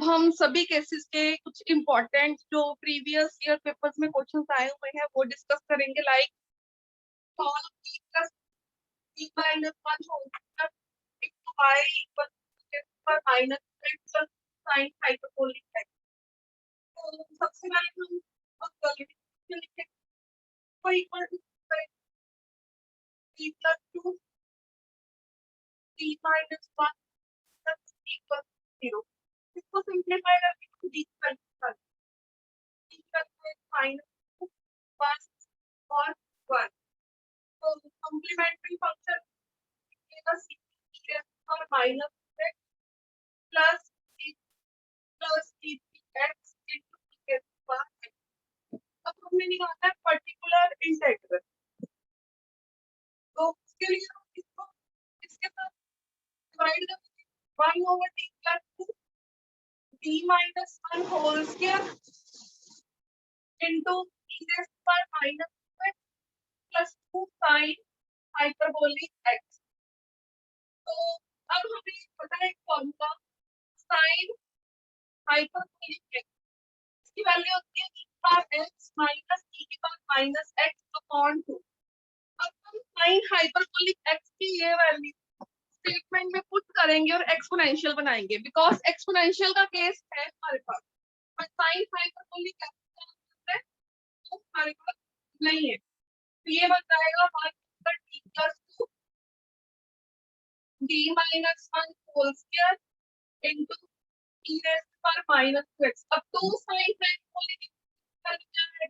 अब हम सभी केसेस के कुछ इम्पोर्टेंट जो प्रीवियस ईयर पेपर्स में क्वेश्चंस आए हुए हैं वो डिस्कस करेंगे, like cos t plus t minus 1 whole square into y equal to पर minus x plus sin hyperbolic x। तो सबसे पहले हम क्वालिटी लिखेंगे तो equal to t plus 2 t minus 1 plus equal to 0। इसको सिंप्लीफाई करके d कर t plus minus 2 plus और 1। तो कॉम्प्लीमेंट्री फंक्शन और minus x plus t x into x बार x। अब हमने निकाला है पर्टिकुलर इंटीग्रल, तो उसके लिए हम इसको इसके साथ डिवाइड करेंगे 1 over t plus 2 t minus 1 whole square into t raised to power minus x plus 2 sin hyperbolic x। तो अब हमें पता है फॉर्मूला sin hyperbolic x, इसकी वैल्यू होती है e power x minus e की पावर minus x upon 2। अब हम sin hyperbolic x की ये वैल्यू स्टेटमेंट में पुट करेंगे और एक्सपोनेंशियल बनाएंगे, बिकॉज एक्सपोनेंशियल का केस है हमारे पास, और sin hyperbolic x तो हमारे पास नहीं है। तो ये बन जाएगा 1 over t plus 2 d minus 1 whole square into e raised to power minus 2x। अब 2 sin hyperbolic क्या है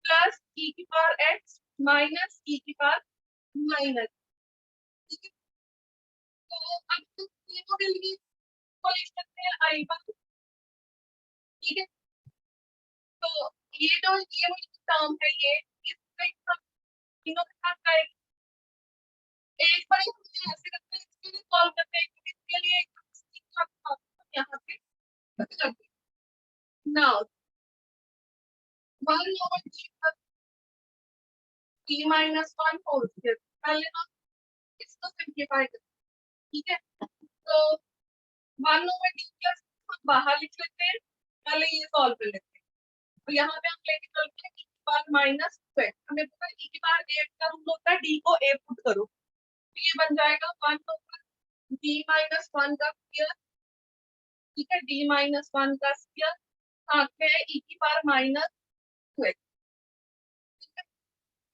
प्लस e की पावर x माइनस e की पावर माइनस, ठीक है। तो अब तीनों के लिए को लिख सकते हैं i1, ठीक है। तो ये जो ये टर्म है ये इसका तीनों के साथ जाएगी। एक बार हम ऐसे करते हैं, इसके लिए सॉल्व करते हैं, इसके लिए यहाँ पे करते हैं। Now 1 over t minus 1 whole square, पहले हम इसको सिंप्लीफाई करते हैं, ठीक है। तो 1 over t plus हम बाहर लिख लेते हैं, पहले ये सॉल्व कर लेते हैं। तो यहाँ पे हम लेके चलते हैं e की पावर माइनस 2x, हमें पता है e की पावर 8 का रूल होता है d को a पुट करो, तो ये बन जाएगा 1 over d minus 1 का स्क्वायर, ठीक है, d minus 1 का स्क्वायर साथ में है e की पावर माइनस 2x, ठीक है।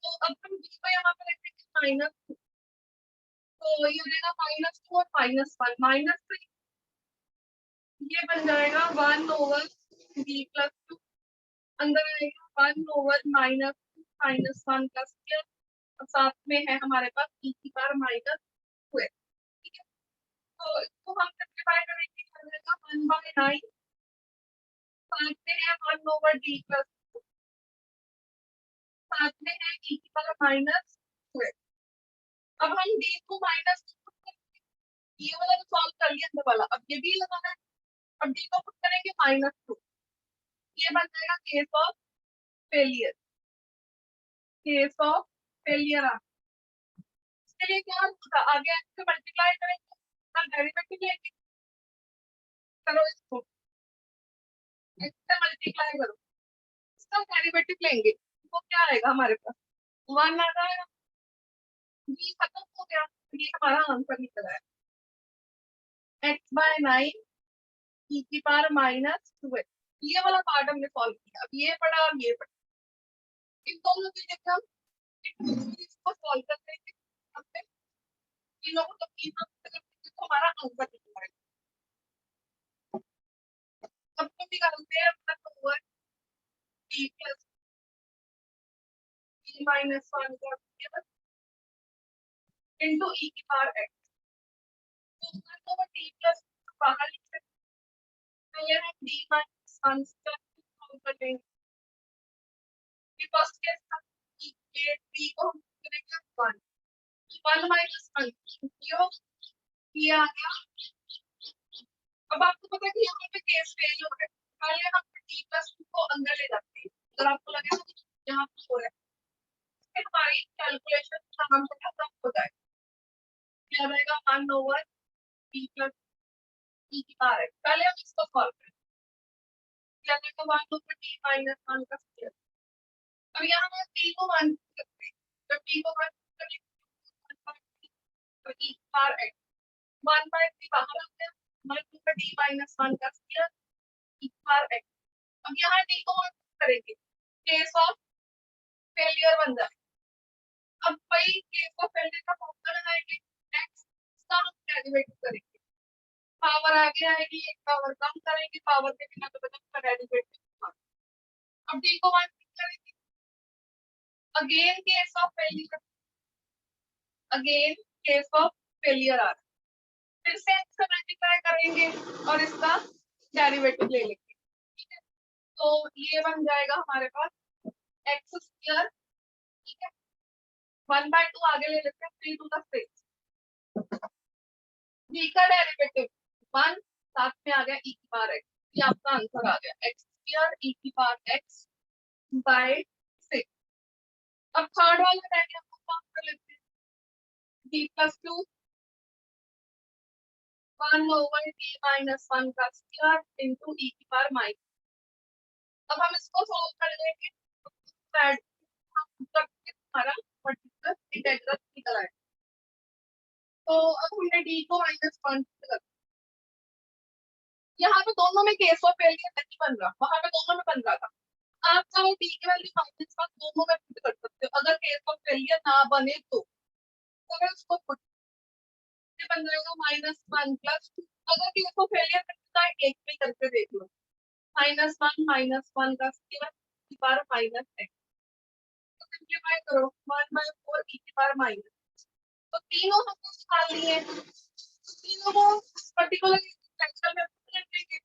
तो अब हम d को यहाँ पे रखेंगे माइनस 2, तो ये देगा माइनस 2 और माइनस 1 माइनस 3, ये बन जाएगा 1 over d plus 2, अंदर आएगा 1 over माइनस 1 का स्क्वायर और साथ में है हमारे पास e की पावर माइनस 2x, ठीक है। तो इसको हम सिंप्लीफाई करेंगे, हो जाएगा 1/9 साथ में है 1 over d plus 2 साथ में है e की पावर माइनस 2x। अब हम d को माइनस ये वाला तो सॉल्व कर लिया अंदर वाला, अब ये भी लगाना है। अब d को पुट करेंगे -2, ये बन जाएगा case of failure, case of failure. इसके लिए क्या होगा, आगे इससे मल्टीप्लाई करेंगे, डेरिवेटिव लेंगे, करो इसको, इससे मल्टीप्लाई करो, इसका डेरिवेटिव लेंगे, वो क्या आएगा हमारे पास 1 आ जाएगा, ये खत्म हो गया, ये हमारा आंसर निकला है x/9 e की पावर माइनस 2x। ये वाला पार्ट हमने सॉल्व किया, अब ये पढ़ा और ये पढ़ा, इन दोनों चीजें हम इसको सॉल्व करते हैं, हमने तीनों को तो हमारा आंसर निकला है। अब हम निकालते हैं अपना over t plus t minus 1 का into e की पावर x, तो 1 over t plus बाहर लिख सकते हैं, पहले हम d minus 1 का सॉल्व कर लेंगे, फिर फर्स्ट केस था ये t को हम करेंगे 1 minus 1 ये आ गया। अब आपको पता है कि यहाँ पे केस फेल हो रहा है, पहले हम t plus 2 को अंदर ले जाते हैं, अगर आपको लगे ना यहाँ पे हो रहा है, फिर हमारी कैलकुलेशन आराम से खत्म हो जाएगा, क्या रहेगा 1 over t plus e की पावर x। पहले हम इसको सॉल्व करें, जाएगा 1/t माइनस 1 का स्क्वायर। अब यहाँ हम t को 1 करते हैं, जब t को 1 करेंगे तो e पावर x 1/3 बाहर आ गया, 1/t माइनस 1 का स्क्वायर e पावर x। अब यहाँ t को 1 करेंगे, केस ऑफ फेलियर बन जाए। अब वही केस ऑफ फेलियर का फॉर्मूला लगाएंगे, x का हम डेरिवेटिव करेंगे, पावर आगे आएगी, एक पावर कम करेंगे, पावर के बिना तो बचा का डेरिवेटिव। अब t को 1 करेंगे, again case of failure, again case of failure आ रहा है, फिर से x का मल्टीप्लाई करेंगे और इसका डेरिवेटिव ले लेंगे, ठीक है। तो ये बन जाएगा हमारे पास x स्क्वायर, ठीक है, 1/2 आगे ले लेते हैं, 3 to the 6, b का डेरिवेटिव 1 साथ में आ गया e की पावर x, ये आपका आंसर आ गया x स्क्वायर e की पावर x बाय 6। अब थर्ड वाला डायग्राम को फॉर्म कर लेते हैं, b + 2 1/t माइनस 1 का स्क्वायर इनटू e की पावर माइनस। अब हम इसको सॉल्व कर लेंगे, हमारा पर्टिकुलर इंटीग्रल निकल आएगा। तो अब हमने d को -1 कर, यहाँ पे दोनों में केस ऑफ फेलियर नहीं बन रहा, वहां पे दोनों में बन रहा था। आप चाहे d की वैल्यू -1 दोनों में पुट कर सकते हो, अगर केस ऑफ फेलियर ना बने तो अगर उसको पुट बन जाएगा -1 + 2। अगर केस ऑफ फेलियर बनता है एक में करके देख लो, -1 का स्क्वायर e की पावर -x, तो सिंपलीफाई करो 1/4 e की पावर माइनस। तो तीनों हमने निकाल लिए, तीनों को पर्टिकुलर इंटीग्रल में पुट करेंगे,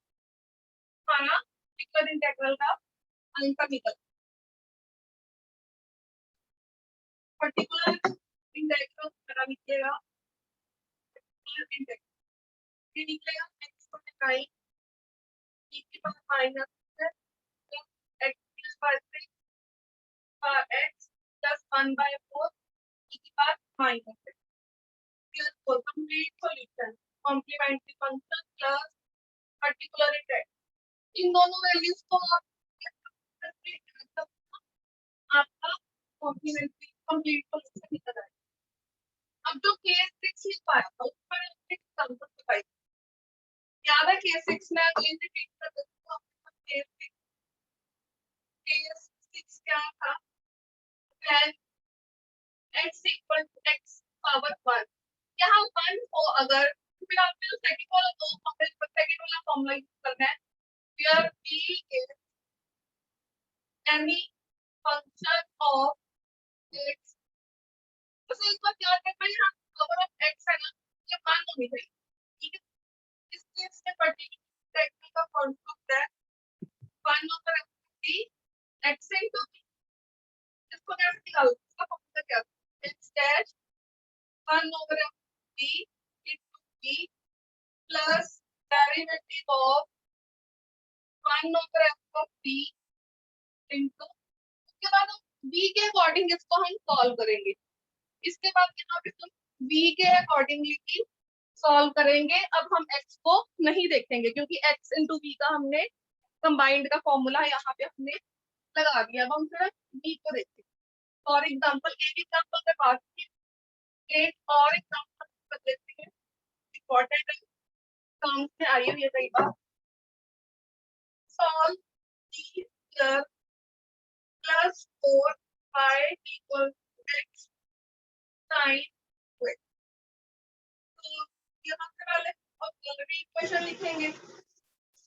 हमारा पर्टिकुलर इंटीग्रल का आंसर निकल, पर्टिकुलर इंटीग्रल मेरा निकलेगा, पर्टिकुलर इंटीग्रल ये निकलेगा x को निकाई e की पावर माइनस x की power 6 power x plus 1/4 e की power minus 6 for complete solution complementary function plus particular integral। इन दोनों वैल्यूज को आपका कॉम्प्लीमेंट्री कंप्लीट सॉल्यूशन निकल आएगा। अब जो केस 6 लिख पाया था उस पर हमने एग्जांपल बताई, याद है केस 6 में अगले रिपीट कर देते हैं, केस 6 क्या था, when x equal to x power 1, यहाँ 1 को अगर फिर आपने जो सेकंड वाला दो फॉर्मूला, सेकंड वाला फॉर्मूला यूज करना है, where b is any function of x, तो एक बात याद रखना, यहाँ पावर ऑफ x है ना, ये 1 होनी चाहिए, ठीक है। इस केस में पर्टिकुलर इंटीग्रल का कॉन्सेप्ट है 1/t x into b, इसको कैसे निकालो, इसका फॉर्मूला क्या है, x dash 1/t into b plus derivative of 1/f of b into, उसके बाद हम b के अकॉर्डिंग इसको हम सॉल्व करेंगे, इसके बाद यहाँ पे हम b के अकॉर्डिंगली भी सॉल्व करेंगे। अब हम x को नहीं देखेंगे क्योंकि x into b का हमने कंबाइंड का फॉर्मूला यहाँ पे हमने लगा दिया, अब हम सिर्फ b को देखेंगे। फॉर एग्जाम्पल एक एग्जाम्पल के बाद एक और एग्जाम्पल कर लेते हैं, इम्पोर्टेंट टर्म्स में आई हुई है कई बार। Solve t square plus 4y equal x sine x, तो यहाँ से पहले ऑक्सिलरी इक्वेशन लिखेंगे,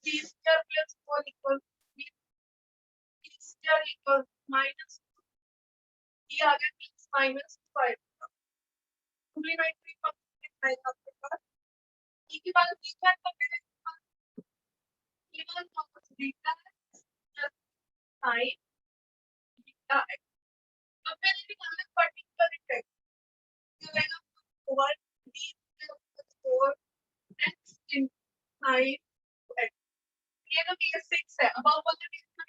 t square plus 4 equal b, t square equal minus ये आ गया x माइनस 5, कॉम्प्लीमेंट्री फंक्शन है आपके पास, e की पावर b क्या करते हैं, even minus beta plus sign beta x। अब मैंने निकाला पर्टिकुलर इंटीग्रल, ये रहेगा 1d plus 4x sin x, ये तो केस 6 है। अब आप वाला केस में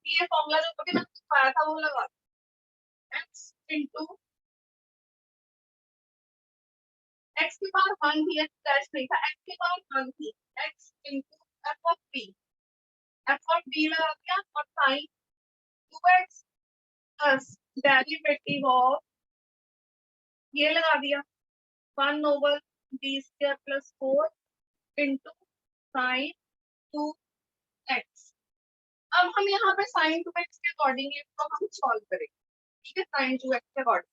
ये फॉर्मूला जो अभी मैंने बताया था वो लगा, x into x की पावर 1 थी, x डैश नहीं था, x की पावर 1 थी, x into f of b F of D लगा दिया और sign 2x plus derivative of ये लगा दिया 1/d² plus 4 into sine 2x। अब हम यहाँ पे साइन 2x के अकॉर्डिंग इसको हम सॉल्व करेंगे, ठीक है। साइन 2x के अकॉर्डिंग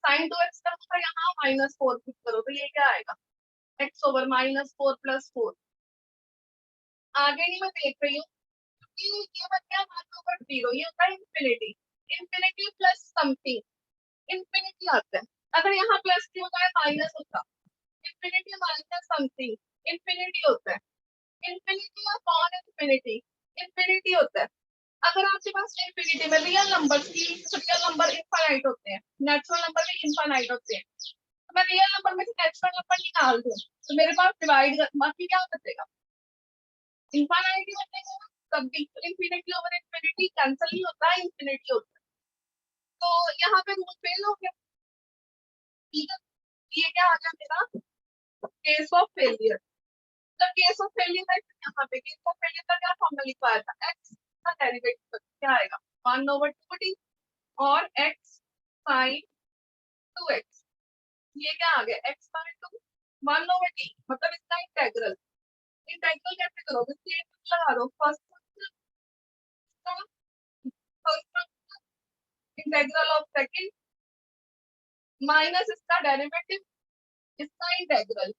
साइन 2x का मतलब यहाँ -4 पुट करो तो ये क्या आएगा x ओवर -4 प्लस 4। आगे नहीं मैं देख रही हूँ क्योंकि ये बन गया 1/0, ये होता है infinity, infinity plus something, infinity आता है। अगर यहाँ प्लस की होता है माइनस होता, इंफिनिटी माइनस समथिंग, इंफिनिटी होता है, इंफिनिटी अपॉन इंफिनिटी, इंफिनिटी होता है। अगर आपके पास इंफिनिटी में रियल नंबर की रियल नंबर इनफाइनाइट होते हैं, नेचुरल नंबर भी इनफाइनाइट होते हैं, तो मैं रियल नंबर में से नेचुरल नंबर निकाल दूं तो मेरे पास डिवाइड बाकी क्या बचेगा, इनफाइनाइट ही बचेगा। तब भी इंफिनिटी ओवर इंफिनिटी कैंसिल नहीं होता है, इंफिनिटी होता है। तो यहाँ पे रूल फेल हो गया, ठीक है। ये क्या आ गया मेरा केस ऑफ फेलियर। तो केस ऑफ फेलियर में यहाँ पे केस ऑफ फेलियर का क्या फॉर्मूला लिखवाया था, x का डेरिवेटिव क्या आएगा 1/2t और x sin 2x। ये क्या आ गया x बाय 2 1/t, मतलब इसका इंटीग्रल, इंटीग्रल कैसे करोगे, सेम लगा दो first integral of second minus इसका डेरिवेटिव, इसका integral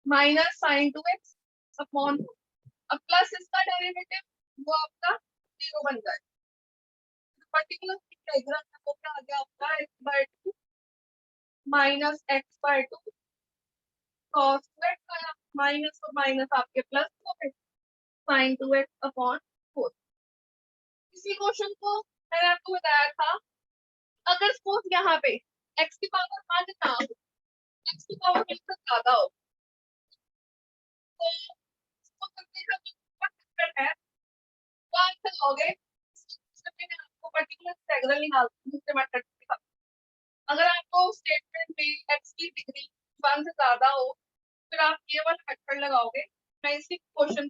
minus sine 2x upon, अब प्लस इसका डेरिवेटिव वो आपका 0 बन जाए। पर्टिकुलर इंटीग्रल में वो क्या आ गया आपका x by 2 minus x by 2 cos 2x आया, माइनस और माइनस आपके प्लस हो गए sin 2x अपॉन 4। इसी क्वेश्चन को मैंने आपको बताया था, अगर सपोज यहाँ पे x की पावर 5 ना हो, x की पावर 5 से ज्यादा हो, तो इसको करने का जो मेथड है वो आप चलाओगे, मैंने आपको पर्टिकुलर इंटीग्रल निकाल दूसरे मेथड के साथ। अगर आपको स्टेटमेंट में x की डिग्री 1 से ज्यादा हो फिर आप ये वाला मेथड लगाओगे। मैं इसी क्वेश्चन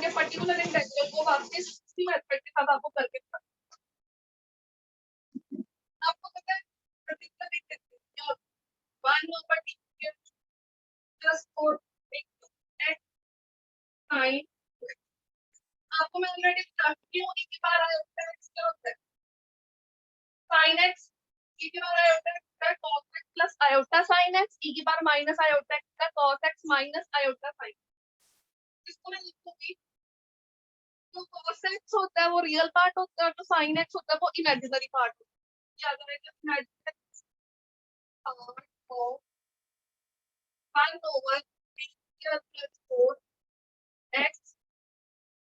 के पर्टिकुलर इंटीग्रल को वापस इसी मेथड के साथ आपको करके आपको पता है particular integral 1/t plus 4 x sin। आपको मैं ऑलरेडी बता चुकी हूँ e की पावर आया होता है x क्या होता है sin x, e की पावर आया होता है cos x plus iota sin x, e की पावर माइनस आया होता है cos x minus iota sin। इसको मैं लिखूंगी, जो cos x होता है वो रियल पार्ट होता है, जो sin x होता है वो इमेजिनरी पार्ट होता है। क्या करेंगे imaginary part of 1/3 plus 4 x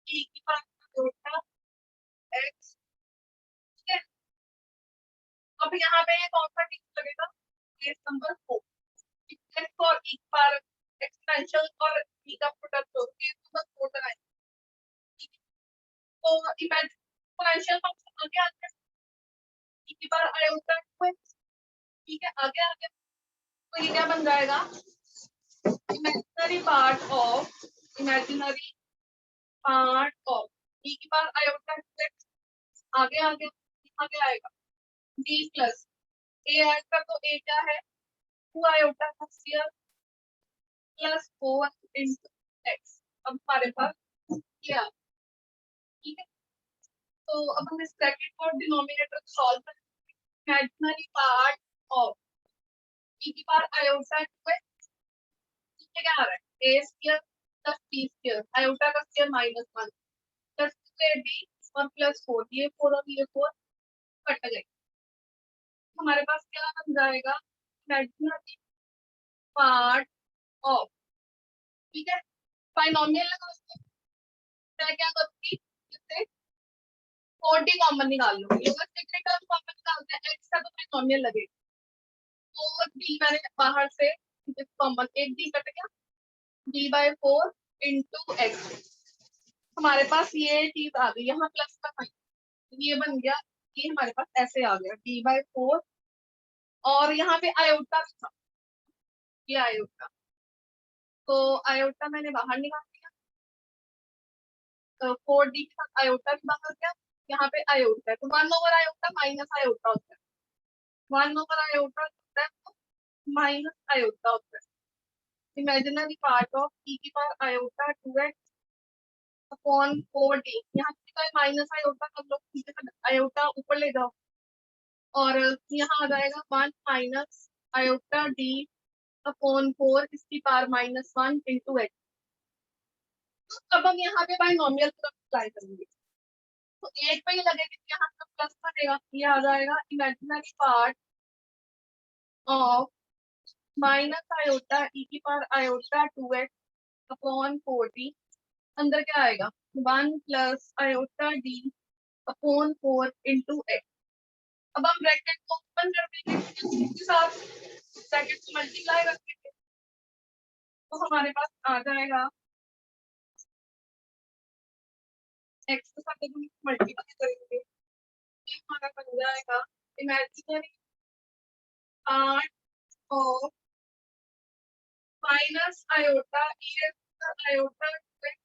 e की पावर आयोटा x, ठीक है। अब यहाँ पे कौन सा टिक लगेगा, केस नंबर 4, x और e पर एक्सपेंशन और e का प्रोडक्ट हो केस नंबर 4 लगाएंगे। तो एक्सपोनेंशियल फंक्शन आगे आते हैं e की पावर आयोटा x, ठीक है। आगे आगे तो ये क्या बन जाएगा इमेजिनरी पार्ट ऑफ e की पावर आयोटा x। आगे आगे आगे आएगा d प्लस a आएगा तो a क्या है 2 iota square plus 4 into x। अब हमारे पास क्या, ठीक है। तो अब हम इस ब्रैकेट को डिनोमिनेटर सॉल्व करेंगे। इमेजिनरी पार्ट ऑफ e की पावर आयोटा x, क्या आ रहा है a square plus b square, iota का स्क्वायर -1 प्लस 2ab और प्लस 4, ये 4 और ये 4 कट गए। हमारे पास क्या बन जाएगा इमेजिनरी पार्ट ऑफ, ठीक है। बाइनोमियल लगाओगे, मैं क्या करूंगी इससे 4d कॉमन निकाल लूंगी, अगर सेकंड टर्म कॉमन निकालते हैं x का तो बाइनोमियल लगेगा, तो d मैंने बाहर से कॉमन, एक d कट गया d/4 इंटू x। हमारे पास ये चीज आ गई, यहाँ प्लस का साइन ये बन गया, ये हमारे पास ऐसे आ गया d/4 और यहाँ पे आयोटा था, ये आयोटा, तो आयोटा मैंने बाहर निकाल दिया 4d के साथ आयोटा भी बाहर गया, यहाँ पे आयोटा है तो 1/आयोटा माइनस आयोटा होता है, 1/आयोटा होता है तो माइनस आयोटा होता है। इमेजिनरी पार्ट ऑफ e की power iota 2x upon 4d, यहाँ पे माइनस आयोटा सब लोग आयोटा ऊपर ले जाओ और यहाँ आ जाएगा 1 माइनस आयोटा d अपॉन 4 इसकी पावर -1 इंटू x। अब हम यहाँ पे बाइनोमियल तरफ अप्लाई करेंगे तो एक पे ही लगेगा, यहाँ पर प्लस बनेगा, ये आ जाएगा imaginary part of minus iota e की power iota 2x upon 4d, अंदर क्या आएगा 1 plus iota d upon 4 into x। अब हम ब्रैकेट को ओपन कर देंगे, इसके साथ ब्रैकेट को मल्टीप्लाई कर देंगे तो हमारे पास आ जाएगा x के साथ हम मल्टीप्लाई करेंगे, ये हमारा बन जाएगा imaginary part of minus iota e iota 2x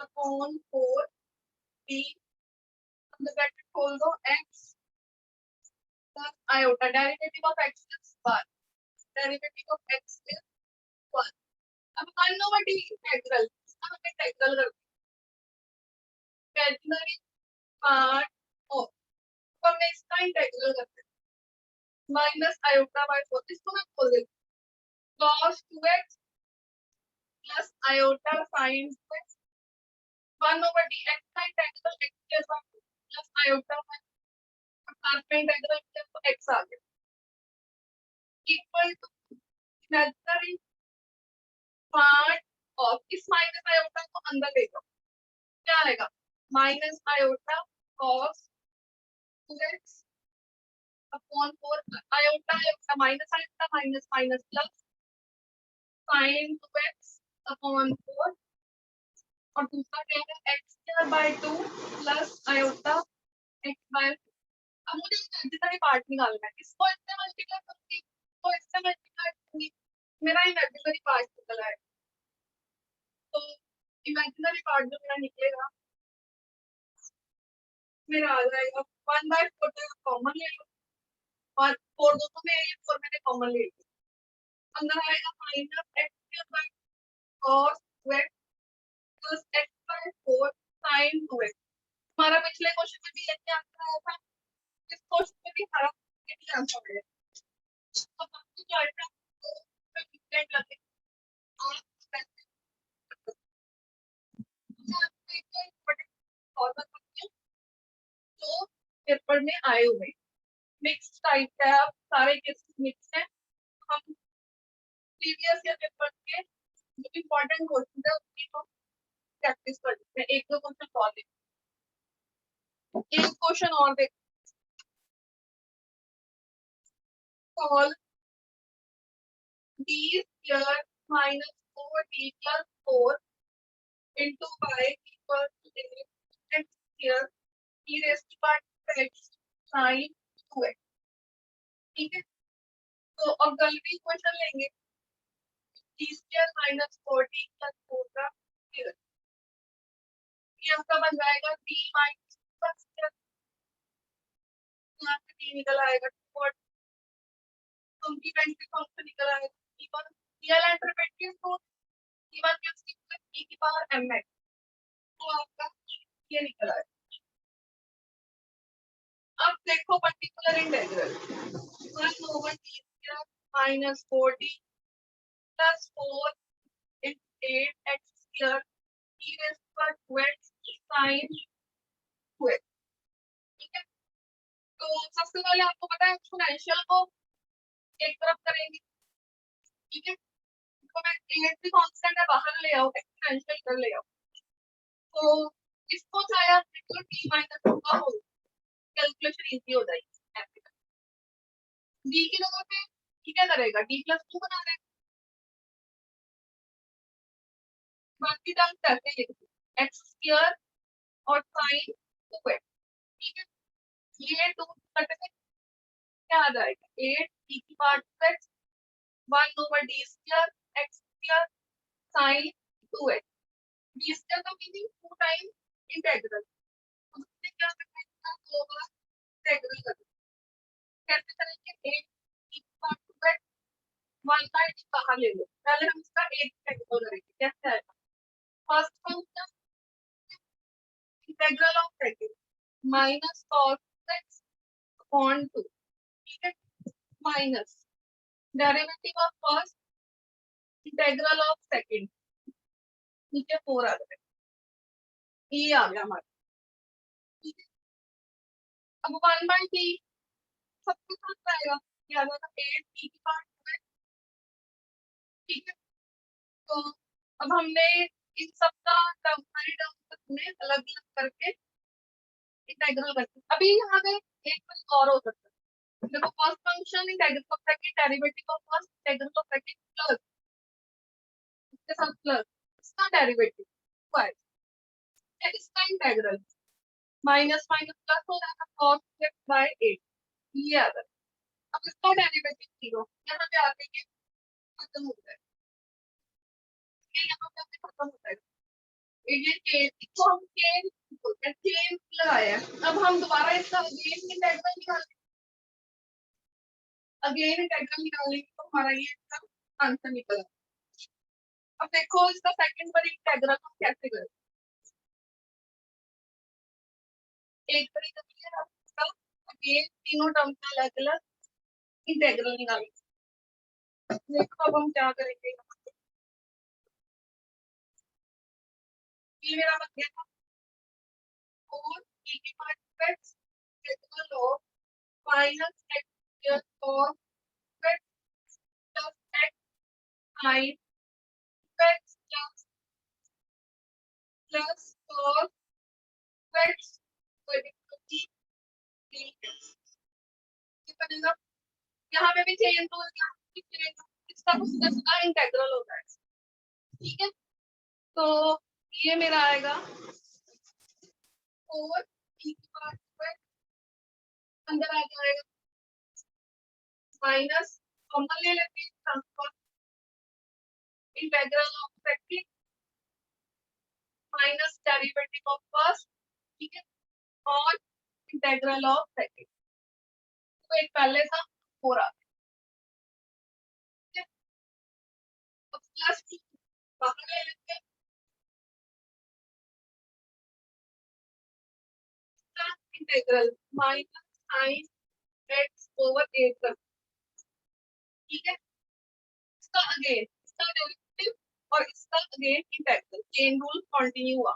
upon 4d, bracket खोल दो, x plus iota, derivative of x is 1, derivative of x is 1। अब 1/d इंटीग्रल, इसका हम इंटीग्रल करते हैं, इमेजिनरी पार्ट ऑफ, तो हमने इसका इंटीग्रल करते हैं माइनस आयोटा बाय 4, इसको मैं खोल देती हूँ, cos 2x plus iota sin 2x 1/d, x का इंटीग्रल x के साथ प्लस आयोटा बाय साथ में इंटीग्रल किया तो x आ गया equal to imaginary part of, इस माइनस आयोटा को अंदर ले जाओ, क्या आएगा minus iota cos 2x upon 4 iota iota minus iota minus minus plus sin 2x upon 4 और दूसरा क्या है x square by 2 plus iota x by, अब मुझे इमेजिनरी पार्ट निकालना है, इसको इससे मल्टीप्लाई करूंगी तो इससे मल्टीप्लाई करूंगी, मेरा इमेजिनरी पार्ट निकला है तो इमेजिनरी पार्ट जो मेरा निकलेगा मेरा आ जाएगा 1/4 कॉमन ले लो और 4 दोनों में ये 4 मैंने कॉमन ले लिया, अंदर आएगा minus x square by cos 2x plus x by 4 sin 2x। हमारा पिछले क्वेश्चन में भी यही आंसर आया था, इस क्वेश्चन में भी हमारा यही आंसर है। अब आपको क्या है तो डिफरेंट लगे और तो पेपर में आए हुए मिक्स टाइप का है, सारे केसेस मिक्स हैं, हम प्रीवियस ईयर पेपर के जो इम्पोर्टेंट क्वेश्चन है उसकी तो प्रैक्टिस कर सकते हैं, एक दो क्वेश्चन और देख, एक क्वेश्चन और देख, solve d square minus 4d plus 4 into y equal to x square e raised to power x sin 2x, ठीक है। तो अब गलती क्वेश्चन लेंगे d square minus 4d plus 4 का स्क्वायर, ये आपका बन जाएगा d माइनस का स्क्वायर, यहाँ से d निकल आएगा 2 कॉम्प्लीमेंट्री फंक्शन निकल आएगा e1 रियल एंड डेरिवेटिव को e1 प्लस e की पावर mx, तो आपका ये निकल आएगा। अब देखो particular integral 1/d minus 4d plus 4 into 8x square e raised to power 2x sin 2x, ठीक है। तो सबसे पहले आपको पता है एक्सपोनेंशियल को एक तरफ करेंगे, ठीक है, तो मैं 8 भी कांस्टेंट है बाहर ले आओ, एक्सपोनेंशियल कर ले आओ, तो इसको चाहे आप बिल्कुल d माइनस होगा हो, कैलकुलेशन इजी हो जाएगी। d की जगह पे क्या करेगा d प्लस 2 बना देगा, बाकी टर्म कैसे लिखते x स्क्वायर और sin 2x, ठीक है, ये 2 कट से क्या आ जाएगा 8 e की power 2x 1/d square x square sin 2x, d square का मीनिंग 2 टाइम्स इंटेग्रल, उससे क्या करना है, इसका 2 बार इंटेग्रल करना। कैसे करेंगे, एक पार्ट 1/d बाहर ले लो, पहले हम इसका एक इंटेग्रल करेंगे। कैसे आएगा, first function integral of second minus cos x upon 2, ठीक है, minus derivative of first integral of second, नीचे 4 आ गया, ये आ गया हमारा, ठीक है। अब 1/d सबके साथ आएगा, ये आ जाएगा 8 t की पावर 2, ठीक है। तो अब हमने इन सबका टर्म, सारी टर्म में अलग अलग करके इंटेग्रल करते हैं। अभी यहाँ पे एक बार और हो सकता है, देखो first function integral of second derivative of first integral of second plus इसके साथ प्लस इसका डेरिवेटिव स्क्वायर, इसका इंटेग्रल माइनस माइनस प्लस हो जाएगा cos x बाय 8, ये आ जाएगा। अब इसका डेरिवेटिव 0, यहाँ पे आते ही खत्म हो जाएगा, ये यहाँ पे आके खत्म हो जाएगा। ये चेन, इसको हम चेन बोलते हैं, चेन लगाया है। अब हम दोबारा इसका अगेन इंटेग्रल निकालेंगे, अगेन इंटेग्रल निकालेंगे तो हमारा ये इसका आंसर निकला। अब देखो इसका सेकंड बार इंटेग्रल हम कैसे करें, एक तरीका ये है, हम इसका अगेन तीनों टर्म का अलग अलग इंटेग्रल निकालेंगे। देखो अब हम क्या करेंगे, ये मेरा बन गया था 4 e की power x integral of minus x plus cos x plus x sin x plus cos x बनेगा। यहाँ पे भी चेंज हो गया, इसका कुछ इसका इंटेग्रल होता है, ठीक है। तो ये मेरा आएगा 4 e की पावर अंदर आ जाएगा माइनस कॉमन ले लेते हैं, transfer integral of second minus derivative of first, ठीक है, और इंटीग्रल ऑफ सेकंड। तो एक पहले था 4 आ गया, अब प्लस बाहर ले लेते हैं, integral minus sine x over 8 कर, ठीक है। इसका अगेन इसका डेरिवेटिव और इसका again integral, chain rule continue हुआ,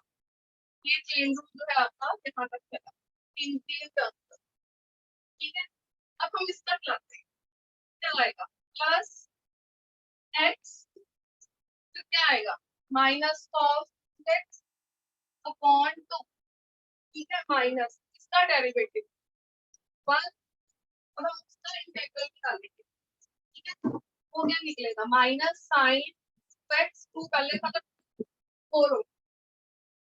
ये चेन रूल जो है आपका यहाँ तक चला, तीन तीन टर्म, ठीक है। अब हम इसका चलाते हैं, क्या आएगा प्लस x, तो क्या आएगा माइनस cos x अपॉन 2, ठीक है, माइनस इसका डेरिवेटिव 1, और हम इसका इंटीग्रल निकालेंगे, ठीक है। वो क्या निकलेगा माइनस साइन x 2 पहले था तो 4 हो,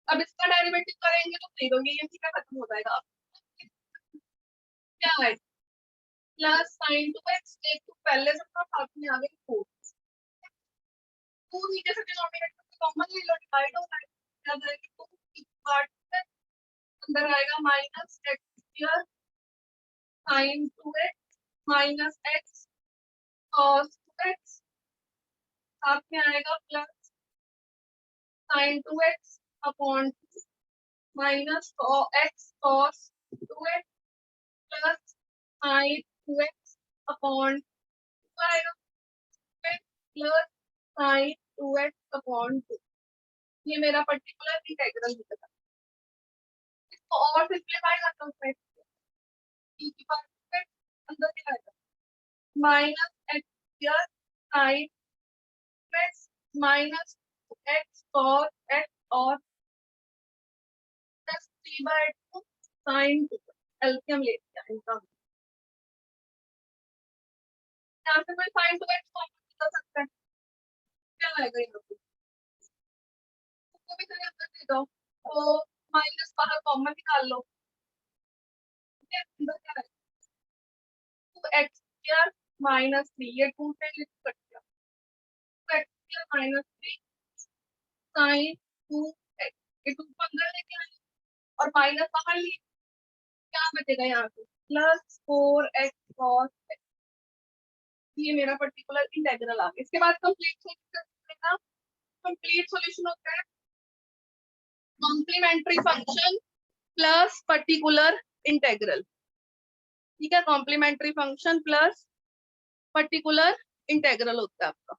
अब इसका डेरिवेटिव करेंगे तो 0, ये का खत्म हो जाएगा। अब क्या है प्लस साइन 2x, एक तो पहले सबका साथ में आ गई 4, 2 नीचे से डिनोमिनेटर में कॉमन ले लो, डिवाइड हो जाएगा, क्या जाएगा 2 की पार्ट अंदर आएगा minus x square sin 2x minus x cos 2x, साथ में आएगा plus sin 2x upon minus x cos 2x plus sin 2x upon आएगा प्लस sin 2x अपॉन 2, ये मेरा पर्टिकुलर इंटीग्रल निकला। इसको और सिंपलीफाई करता हूँ मैं, e की पावर अंदर क्या आएगा minus x square sin x minus x cos x और प्लस 3/2 sin 2, एलसीएम लेते हैं इनका, यहाँ से मैं sin 2x कॉमन निकाल सकता है, क्या आएगा यहाँ पे, उसको भी कहीं अंदर दे दो, तो माइनस बाहर कॉमन निकाल लो, ठीक है, अंदर क्या आएगा 2x स्क्वायर माइनस 3, ये 2 से लिख कट गया, 2x square minus 3 sin 2x, ये 2 को अंदर लेके आए, और माइनस बाहर ली, क्या बचेगा यहाँ पे प्लस 4x cos x। ये मेरा पर्टिकुलर इंटेग्रल आ गया। इसके बाद कंप्लीट सॉल्यूशन होता है complementary function plus particular integral. ठीक है, complementary function plus particular integral होता है आपका।